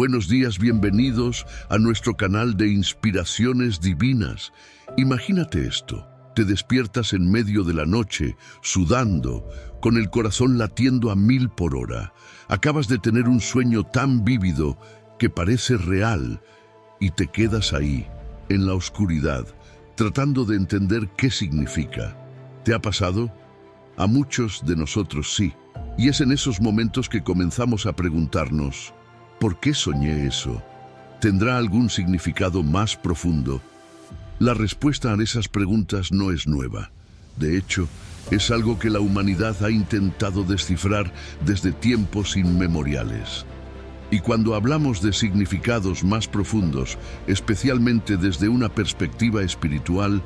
Buenos días, bienvenidos a nuestro canal de Inspiraciones Divinas. Imagínate esto, te despiertas en medio de la noche, sudando, con el corazón latiendo a 1000 por hora. Acabas de tener un sueño tan vívido que parece real y te quedas ahí, en la oscuridad, tratando de entender qué significa. ¿Te ha pasado? A muchos de nosotros sí, y es en esos momentos que comenzamos a preguntarnos: ¿por qué soñé eso? ¿Tendrá algún significado más profundo? La respuesta a esas preguntas no es nueva. De hecho, es algo que la humanidad ha intentado descifrar desde tiempos inmemoriales. Y cuando hablamos de significados más profundos, especialmente desde una perspectiva espiritual,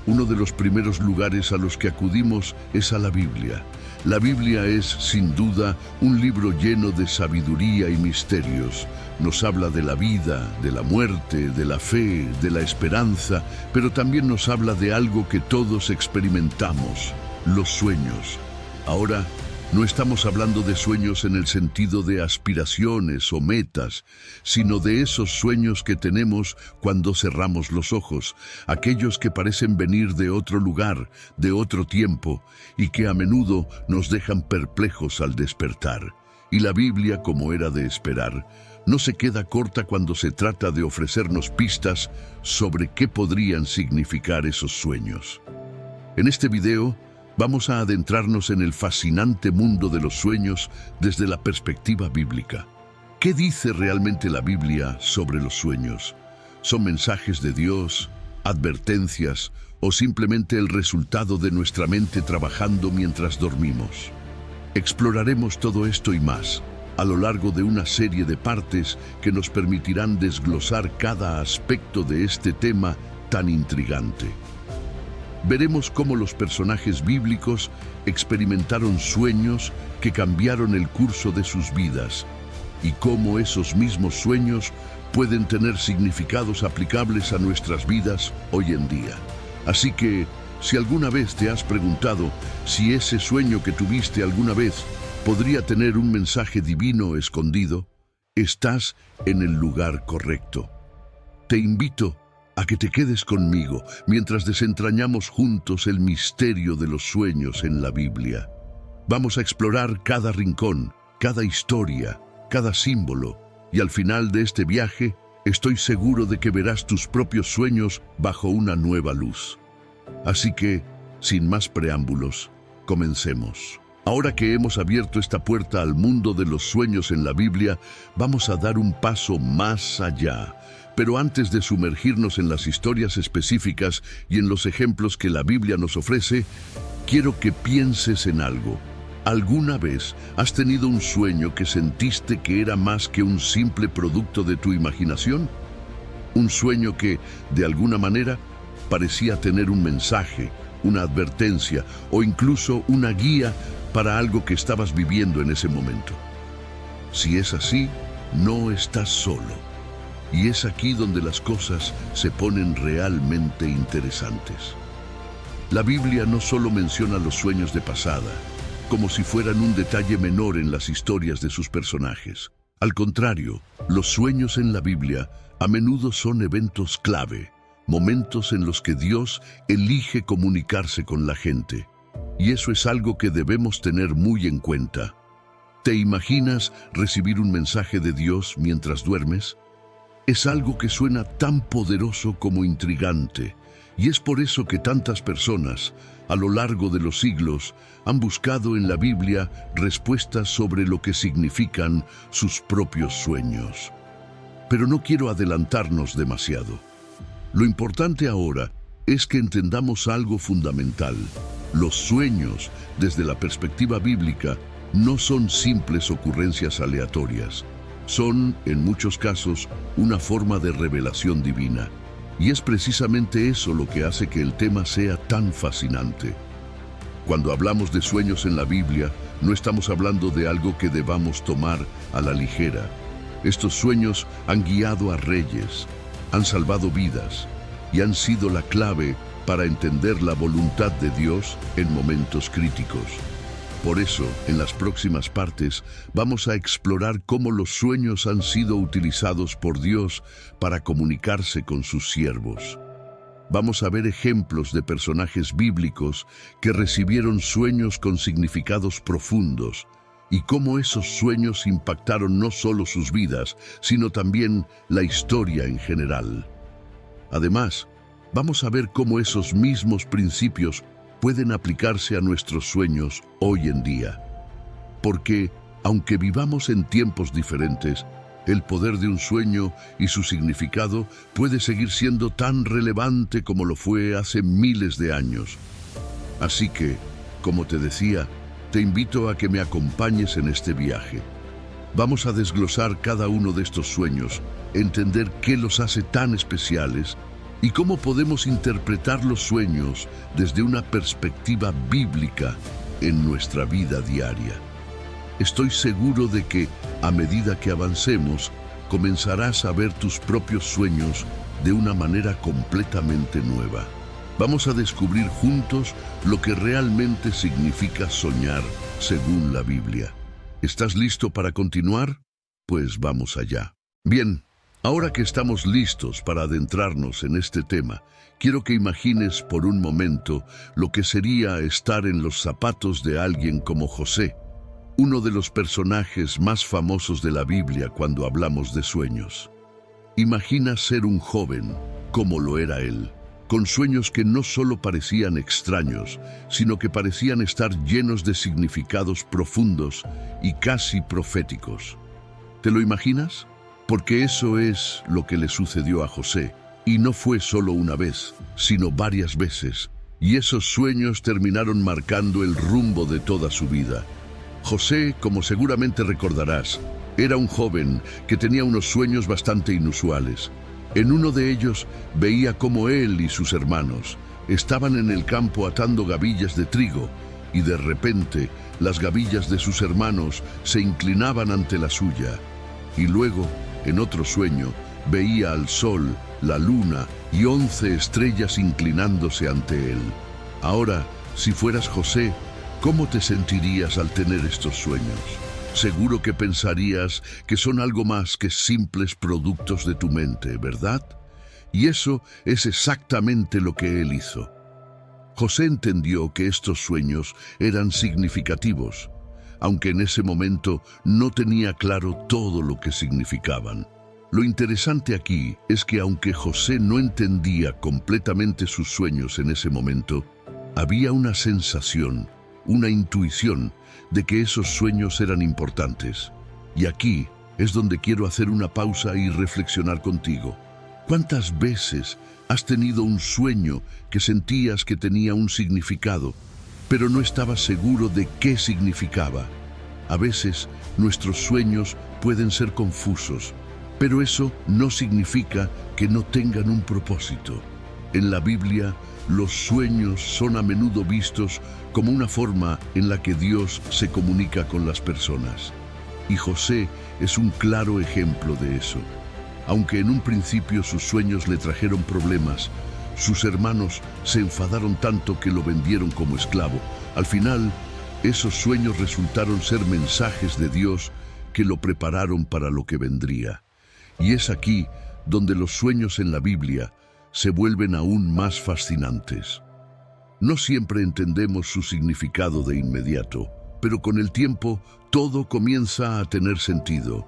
uno de los primeros lugares a los que acudimos es a la Biblia. La Biblia es, sin duda, un libro lleno de sabiduría y misterios. Nos habla de la vida, de la muerte, de la fe, de la esperanza, pero también nos habla de algo que todos experimentamos: los sueños. Ahora, no estamos hablando de sueños en el sentido de aspiraciones o metas, sino de esos sueños que tenemos cuando cerramos los ojos, aquellos que parecen venir de otro lugar, de otro tiempo, y que a menudo nos dejan perplejos al despertar. Y la Biblia, como era de esperar, no se queda corta cuando se trata de ofrecernos pistas sobre qué podrían significar esos sueños. En este video, vamos a adentrarnos en el fascinante mundo de los sueños desde la perspectiva bíblica. ¿Qué dice realmente la Biblia sobre los sueños? ¿Son mensajes de Dios, advertencias o simplemente el resultado de nuestra mente trabajando mientras dormimos? Exploraremos todo esto y más a lo largo de una serie de partes que nos permitirán desglosar cada aspecto de este tema tan intrigante. Veremos cómo los personajes bíblicos experimentaron sueños que cambiaron el curso de sus vidas y cómo esos mismos sueños pueden tener significados aplicables a nuestras vidas hoy en día. Así que, si alguna vez te has preguntado si ese sueño que tuviste alguna vez podría tener un mensaje divino escondido, estás en el lugar correcto. Te invito a que te quedes conmigo mientras desentrañamos juntos el misterio de los sueños en la Biblia. Vamos a explorar cada rincón, cada historia, cada símbolo, y al final de este viaje estoy seguro de que verás tus propios sueños bajo una nueva luz. Así que, sin más preámbulos, comencemos. Ahora que hemos abierto esta puerta al mundo de los sueños en la Biblia, vamos a dar un paso más allá. Pero antes de sumergirnos en las historias específicas y en los ejemplos que la Biblia nos ofrece, quiero que pienses en algo. ¿Alguna vez has tenido un sueño que sentiste que era más que un simple producto de tu imaginación? Un sueño que, de alguna manera, parecía tener un mensaje, una advertencia o incluso una guía para algo que estabas viviendo en ese momento. Si es así, no estás solo. Y es aquí donde las cosas se ponen realmente interesantes. La Biblia no solo menciona los sueños de pasada, como si fueran un detalle menor en las historias de sus personajes. Al contrario, los sueños en la Biblia a menudo son eventos clave, momentos en los que Dios elige comunicarse con la gente. Y eso es algo que debemos tener muy en cuenta. ¿Te imaginas recibir un mensaje de Dios mientras duermes? Es algo que suena tan poderoso como intrigante, y es por eso que tantas personas, a lo largo de los siglos, han buscado en la Biblia respuestas sobre lo que significan sus propios sueños. Pero no quiero adelantarnos demasiado. Lo importante ahora es que entendamos algo fundamental. Los sueños, desde la perspectiva bíblica, no son simples ocurrencias aleatorias. Son, en muchos casos, una forma de revelación divina. Y es precisamente eso lo que hace que el tema sea tan fascinante. Cuando hablamos de sueños en la Biblia, no estamos hablando de algo que debamos tomar a la ligera. Estos sueños han guiado a reyes, han salvado vidas y han sido la clave para entender la voluntad de Dios en momentos críticos. Por eso, en las próximas partes, vamos a explorar cómo los sueños han sido utilizados por Dios para comunicarse con sus siervos. Vamos a ver ejemplos de personajes bíblicos que recibieron sueños con significados profundos y cómo esos sueños impactaron no solo sus vidas, sino también la historia en general. Además, vamos a ver cómo esos mismos principios pueden aplicarse a nuestros sueños hoy en día. Porque, aunque vivamos en tiempos diferentes, el poder de un sueño y su significado puede seguir siendo tan relevante como lo fue hace miles de años. Así que, como te decía, te invito a que me acompañes en este viaje. Vamos a desglosar cada uno de estos sueños, entender qué los hace tan especiales y cómo podemos interpretar los sueños desde una perspectiva bíblica en nuestra vida diaria. Estoy seguro de que, a medida que avancemos, comenzarás a ver tus propios sueños de una manera completamente nueva. Vamos a descubrir juntos lo que realmente significa soñar según la Biblia. ¿Estás listo para continuar? Pues vamos allá. Bien. Ahora que estamos listos para adentrarnos en este tema, quiero que imagines por un momento lo que sería estar en los zapatos de alguien como José, uno de los personajes más famosos de la Biblia cuando hablamos de sueños. Imagina ser un joven, como lo era él, con sueños que no solo parecían extraños, sino que parecían estar llenos de significados profundos y casi proféticos. ¿Te lo imaginas? Porque eso es lo que le sucedió a José, y no fue solo una vez, sino varias veces, y esos sueños terminaron marcando el rumbo de toda su vida. José, como seguramente recordarás, era un joven que tenía unos sueños bastante inusuales. En uno de ellos veía cómo él y sus hermanos estaban en el campo atando gavillas de trigo, y de repente las gavillas de sus hermanos se inclinaban ante la suya, y luego, en otro sueño, veía al sol, la luna y 11 estrellas inclinándose ante él. Ahora, si fueras José, ¿cómo te sentirías al tener estos sueños? Seguro que pensarías que son algo más que simples productos de tu mente, ¿verdad? Y eso es exactamente lo que él hizo. José entendió que estos sueños eran significativos, aunque en ese momento no tenía claro todo lo que significaban. Lo interesante aquí es que aunque José no entendía completamente sus sueños en ese momento, había una sensación, una intuición de que esos sueños eran importantes. Y aquí es donde quiero hacer una pausa y reflexionar contigo. ¿Cuántas veces has tenido un sueño que sentías que tenía un significado, pero no estabas seguro de qué significaba? A veces nuestros sueños pueden ser confusos, pero eso no significa que no tengan un propósito. En la Biblia, los sueños son a menudo vistos como una forma en la que Dios se comunica con las personas. Y José es un claro ejemplo de eso. Aunque en un principio sus sueños le trajeron problemas, sus hermanos se enfadaron tanto que lo vendieron como esclavo. Al final, esos sueños resultaron ser mensajes de Dios que lo prepararon para lo que vendría. Y es aquí donde los sueños en la Biblia se vuelven aún más fascinantes. No siempre entendemos su significado de inmediato, pero con el tiempo todo comienza a tener sentido.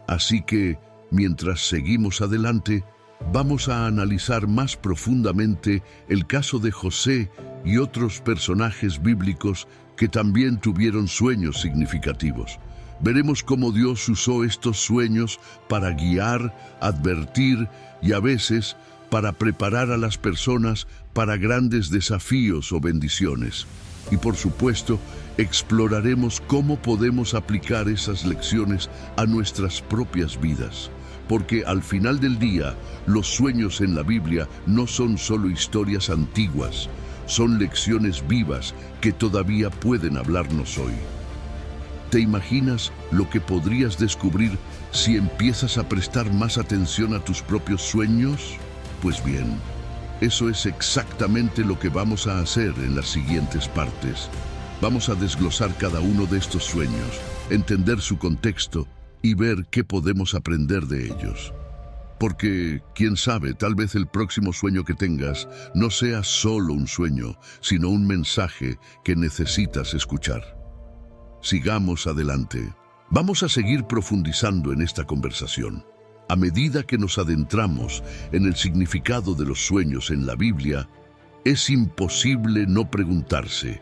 Así que, mientras seguimos adelante, vamos a analizar más profundamente el caso de José y otros personajes bíblicos que también tuvieron sueños significativos. Veremos cómo Dios usó estos sueños para guiar, advertir y a veces para preparar a las personas para grandes desafíos o bendiciones. Y por supuesto, exploraremos cómo podemos aplicar esas lecciones a nuestras propias vidas. Porque al final del día, los sueños en la Biblia no son solo historias antiguas, son lecciones vivas que todavía pueden hablarnos hoy. ¿Te imaginas lo que podrías descubrir si empiezas a prestar más atención a tus propios sueños? Pues bien, eso es exactamente lo que vamos a hacer en las siguientes partes. Vamos a desglosar cada uno de estos sueños, entender su contexto y ver qué podemos aprender de ellos. Porque, quién sabe, tal vez el próximo sueño que tengas no sea solo un sueño, sino un mensaje que necesitas escuchar. Sigamos adelante. Vamos a seguir profundizando en esta conversación. A medida que nos adentramos en el significado de los sueños en la Biblia, es imposible no preguntarse,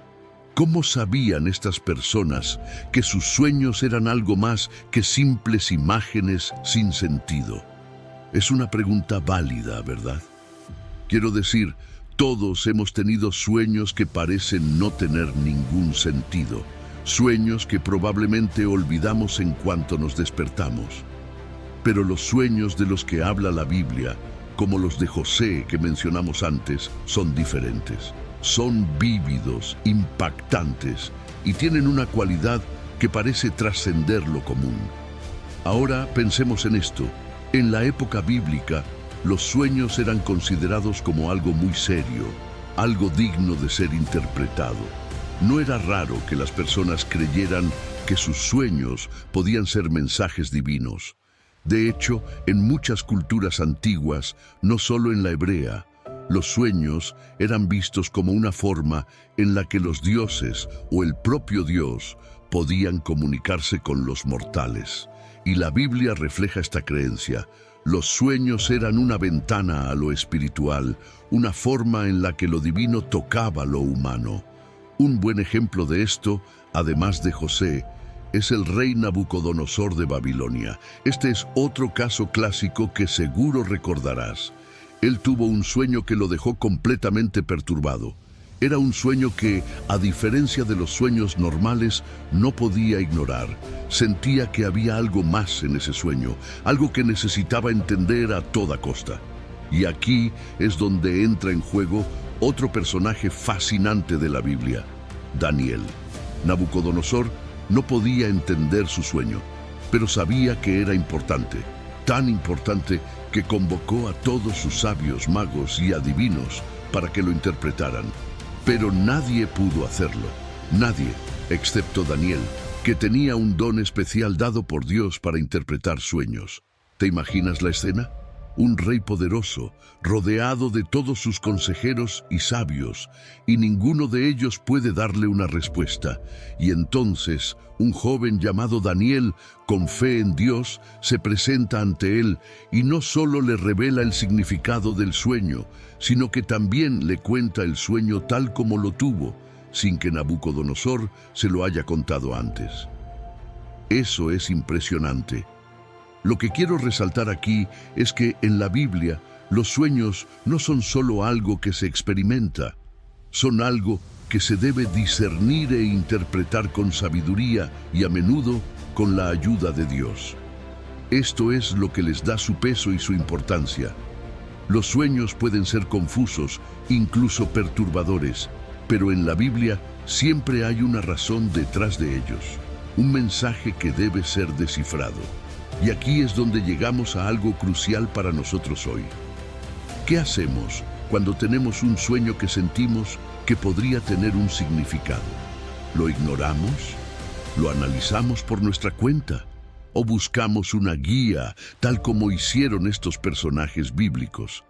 ¿cómo sabían estas personas que sus sueños eran algo más que simples imágenes sin sentido? Es una pregunta válida, ¿verdad? Quiero decir, todos hemos tenido sueños que parecen no tener ningún sentido, sueños que probablemente olvidamos en cuanto nos despertamos. Pero los sueños de los que habla la Biblia, como los de José que mencionamos antes, son diferentes. Son vívidos, impactantes y tienen una cualidad que parece trascender lo común. Ahora pensemos en esto. En la época bíblica, los sueños eran considerados como algo muy serio, algo digno de ser interpretado. No era raro que las personas creyeran que sus sueños podían ser mensajes divinos. De hecho, en muchas culturas antiguas, no solo en la hebrea, los sueños eran vistos como una forma en la que los dioses o el propio Dios podían comunicarse con los mortales. Y la Biblia refleja esta creencia. Los sueños eran una ventana a lo espiritual, una forma en la que lo divino tocaba lo humano. Un buen ejemplo de esto, además de José, es el rey Nabucodonosor de Babilonia. Este es otro caso clásico que seguro recordarás. Él tuvo un sueño que lo dejó completamente perturbado. Era un sueño que, a diferencia de los sueños normales, no podía ignorar. Sentía que había algo más en ese sueño, algo que necesitaba entender a toda costa. Y aquí es donde entra en juego otro personaje fascinante de la Biblia, Daniel. Nabucodonosor no podía entender su sueño, pero sabía que era importante, tan importante que convocó a todos sus sabios, magos y adivinos para que lo interpretaran. Pero nadie pudo hacerlo, nadie, excepto Daniel, que tenía un don especial dado por Dios para interpretar sueños. ¿Te imaginas la escena? Un rey poderoso, rodeado de todos sus consejeros y sabios, y ninguno de ellos puede darle una respuesta. Y entonces, un joven llamado Daniel, con fe en Dios, se presenta ante él y no solo le revela el significado del sueño, sino que también le cuenta el sueño tal como lo tuvo, sin que Nabucodonosor se lo haya contado antes. Eso es impresionante. Lo que quiero resaltar aquí es que en la Biblia los sueños no son solo algo que se experimenta, son algo que se debe discernir e interpretar con sabiduría y a menudo con la ayuda de Dios. Esto es lo que les da su peso y su importancia. Los sueños pueden ser confusos, incluso perturbadores, pero en la Biblia siempre hay una razón detrás de ellos, un mensaje que debe ser descifrado. Y aquí es donde llegamos a algo crucial para nosotros hoy. ¿Qué hacemos cuando tenemos un sueño que sentimos que podría tener un significado? ¿Lo ignoramos? ¿Lo analizamos por nuestra cuenta? ¿O buscamos una guía, tal como hicieron estos personajes bíblicos?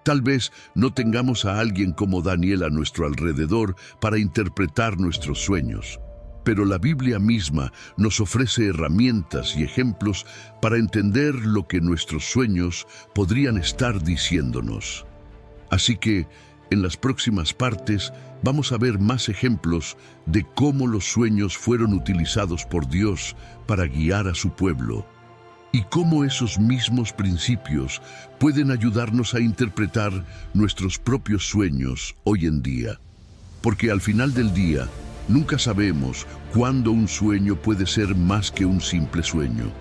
Tal vez no tengamos a alguien como Daniel a nuestro alrededor para interpretar nuestros sueños. Pero la Biblia misma nos ofrece herramientas y ejemplos para entender lo que nuestros sueños podrían estar diciéndonos. Así que, en las próximas partes, vamos a ver más ejemplos de cómo los sueños fueron utilizados por Dios para guiar a su pueblo, y cómo esos mismos principios pueden ayudarnos a interpretar nuestros propios sueños hoy en día. Porque al final del día, nunca sabemos cuándo un sueño puede ser más que un simple sueño.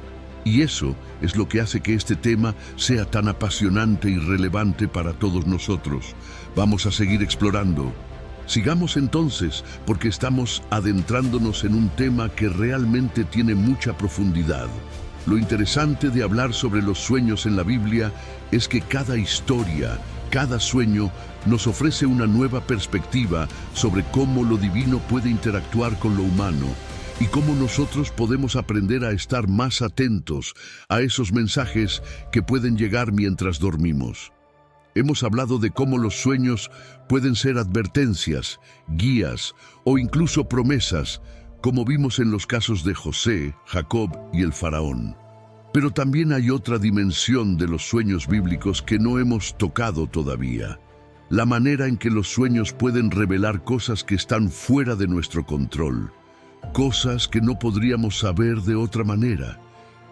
Y eso es lo que hace que este tema sea tan apasionante y relevante para todos nosotros. Vamos a seguir explorando. Sigamos entonces, porque estamos adentrándonos en un tema que realmente tiene mucha profundidad. Lo interesante de hablar sobre los sueños en la Biblia es que cada historia, cada sueño nos ofrece una nueva perspectiva sobre cómo lo divino puede interactuar con lo humano y cómo nosotros podemos aprender a estar más atentos a esos mensajes que pueden llegar mientras dormimos. Hemos hablado de cómo los sueños pueden ser advertencias, guías o incluso promesas, como vimos en los casos de José, Jacob y el faraón. Pero también hay otra dimensión de los sueños bíblicos que no hemos tocado todavía. La manera en que los sueños pueden revelar cosas que están fuera de nuestro control, cosas que no podríamos saber de otra manera.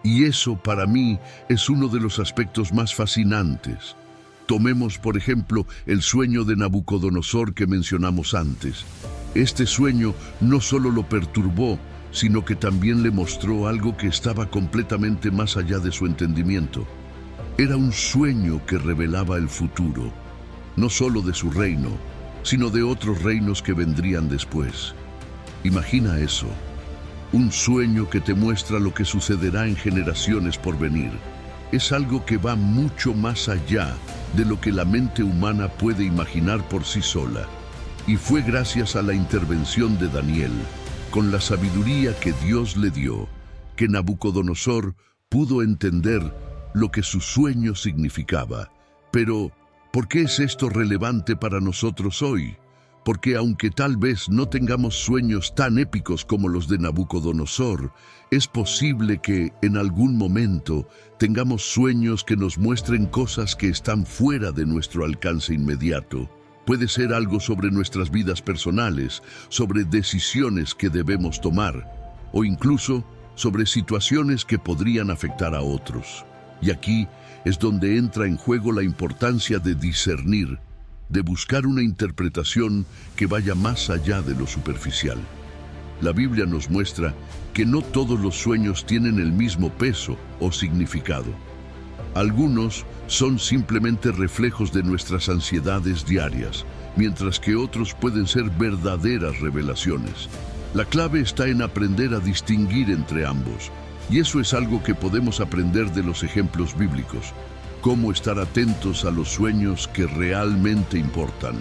Y eso, para mí, es uno de los aspectos más fascinantes. Tomemos, por ejemplo, el sueño de Nabucodonosor que mencionamos antes. Este sueño no solo lo perturbó, sino que también le mostró algo que estaba completamente más allá de su entendimiento. Era un sueño que revelaba el futuro, no solo de su reino, sino de otros reinos que vendrían después. Imagina eso, un sueño que te muestra lo que sucederá en generaciones por venir. Es algo que va mucho más allá de lo que la mente humana puede imaginar por sí sola. Y fue gracias a la intervención de Daniel, con la sabiduría que Dios le dio, que Nabucodonosor pudo entender lo que su sueño significaba. Pero, ¿por qué es esto relevante para nosotros hoy? Porque aunque tal vez no tengamos sueños tan épicos como los de Nabucodonosor, es posible que, en algún momento, tengamos sueños que nos muestren cosas que están fuera de nuestro alcance inmediato. Puede ser algo sobre nuestras vidas personales, sobre decisiones que debemos tomar, o incluso sobre situaciones que podrían afectar a otros. Y aquí es donde entra en juego la importancia de discernir, de buscar una interpretación que vaya más allá de lo superficial. La Biblia nos muestra que no todos los sueños tienen el mismo peso o significado. Algunos son simplemente reflejos de nuestras ansiedades diarias, mientras que otros pueden ser verdaderas revelaciones. La clave está en aprender a distinguir entre ambos, y eso es algo que podemos aprender de los ejemplos bíblicos. Cómo estar atentos a los sueños que realmente importan,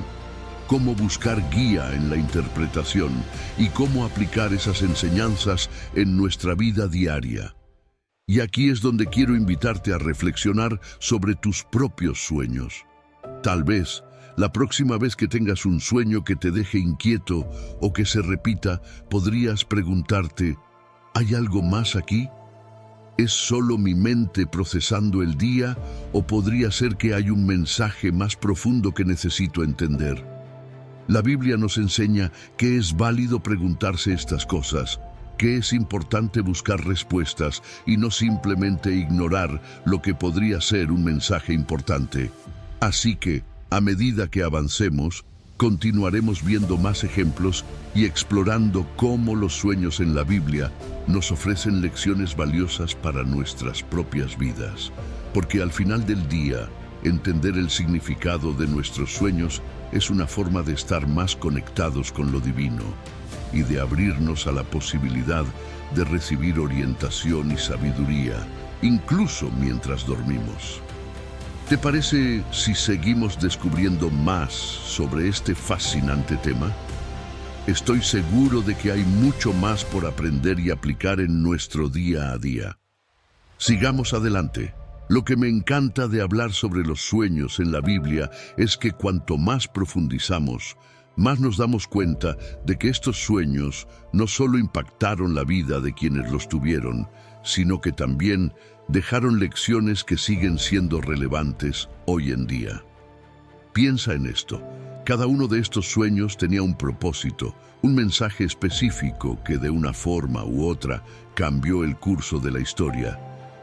cómo buscar guía en la interpretación y cómo aplicar esas enseñanzas en nuestra vida diaria. Y aquí es donde quiero invitarte a reflexionar sobre tus propios sueños. Tal vez, la próxima vez que tengas un sueño que te deje inquieto o que se repita, podrías preguntarte, ¿hay algo más aquí? ¿Es solo mi mente procesando el día o podría ser que hay un mensaje más profundo que necesito entender? La Biblia nos enseña que es válido preguntarse estas cosas, que es importante buscar respuestas y no simplemente ignorar lo que podría ser un mensaje importante. Así que, a medida que avancemos, continuaremos viendo más ejemplos y explorando cómo los sueños en la Biblia nos ofrecen lecciones valiosas para nuestras propias vidas. Porque al final del día, entender el significado de nuestros sueños es una forma de estar más conectados con lo divino y de abrirnos a la posibilidad de recibir orientación y sabiduría, incluso mientras dormimos. ¿Te parece si seguimos descubriendo más sobre este fascinante tema? Estoy seguro de que hay mucho más por aprender y aplicar en nuestro día a día. Sigamos adelante. Lo que me encanta de hablar sobre los sueños en la Biblia es que cuanto más profundizamos, más nos damos cuenta de que estos sueños no solo impactaron la vida de quienes los tuvieron, sino que también dejaron lecciones que siguen siendo relevantes hoy en día. Piensa en esto. Cada uno de estos sueños tenía un propósito, un mensaje específico que de una forma u otra cambió el curso de la historia.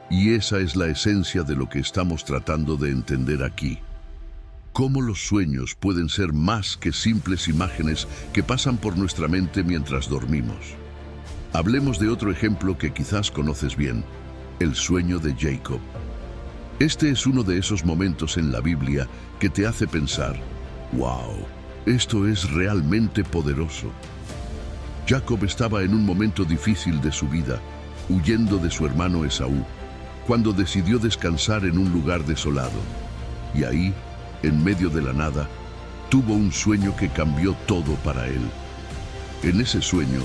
Y esa es la esencia de lo que estamos tratando de entender aquí. Cómo los sueños pueden ser más que simples imágenes que pasan por nuestra mente mientras dormimos. Hablemos de otro ejemplo que quizás conoces bien, el sueño de Jacob. Este es uno de esos momentos en la Biblia que te hace pensar, ¡wow! Esto es realmente poderoso. Jacob estaba en un momento difícil de su vida, huyendo de su hermano Esaú, cuando decidió descansar en un lugar desolado. Y ahí, en medio de la nada, tuvo un sueño que cambió todo para él. En ese sueño,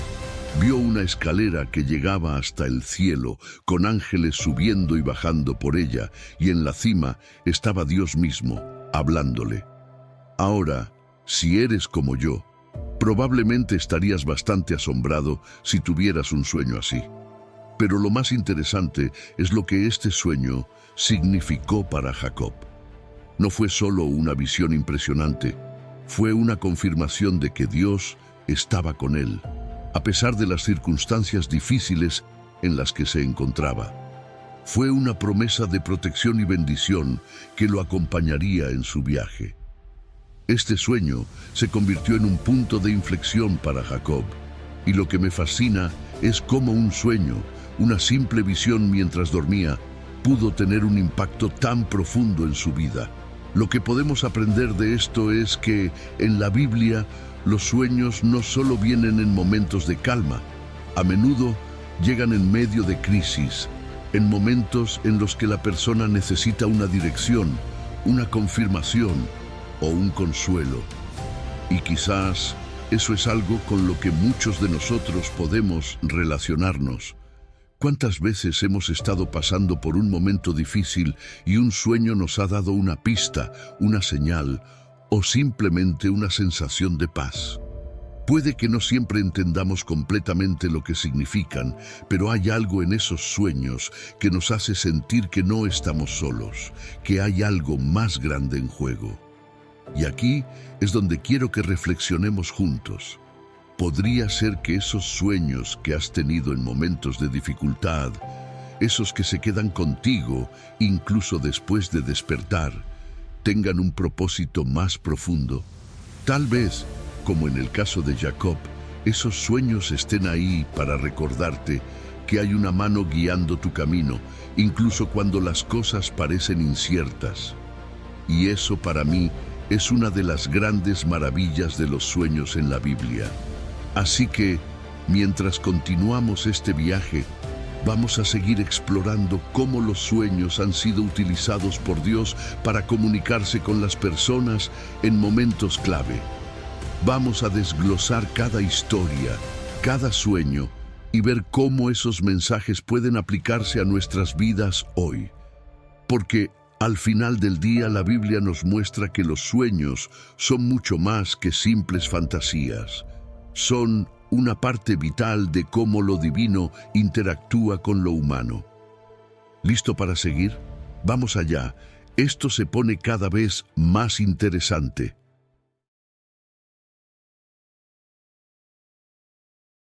vio una escalera que llegaba hasta el cielo, con ángeles subiendo y bajando por ella, y en la cima estaba Dios mismo, hablándole. Ahora, si eres como yo, probablemente estarías bastante asombrado si tuvieras un sueño así. Pero lo más interesante es lo que este sueño significó para Jacob. No fue solo una visión impresionante, fue una confirmación de que Dios estaba con él, a pesar de las circunstancias difíciles en las que se encontraba. Fue una promesa de protección y bendición que lo acompañaría en su viaje. Este sueño se convirtió en un punto de inflexión para Jacob, y lo que me fascina es cómo un sueño, una simple visión mientras dormía, pudo tener un impacto tan profundo en su vida. Lo que podemos aprender de esto es que, en la Biblia, los sueños no solo vienen en momentos de calma, a menudo llegan en medio de crisis, en momentos en los que la persona necesita una dirección, una confirmación o un consuelo. Y quizás eso es algo con lo que muchos de nosotros podemos relacionarnos. ¿Cuántas veces hemos estado pasando por un momento difícil y un sueño nos ha dado una pista, una señal o simplemente una sensación de paz? Puede que no siempre entendamos completamente lo que significan, pero hay algo en esos sueños que nos hace sentir que no estamos solos, que hay algo más grande en juego. Y aquí es donde quiero que reflexionemos juntos. Podría ser que esos sueños que has tenido en momentos de dificultad, esos que se quedan contigo incluso después de despertar, tengan un propósito más profundo. Tal vez, como en el caso de Jacob, esos sueños estén ahí para recordarte que hay una mano guiando tu camino, incluso cuando las cosas parecen inciertas. Y eso para mí es una de las grandes maravillas de los sueños en la Biblia. Así que, mientras continuamos este viaje, vamos a seguir explorando cómo los sueños han sido utilizados por Dios para comunicarse con las personas en momentos clave. Vamos a desglosar cada historia, cada sueño, y ver cómo esos mensajes pueden aplicarse a nuestras vidas hoy. Porque al final del día la Biblia nos muestra que los sueños son mucho más que simples fantasías. Son una parte vital de cómo lo divino interactúa con lo humano. ¿Listo para seguir? Vamos allá. Esto se pone cada vez más interesante.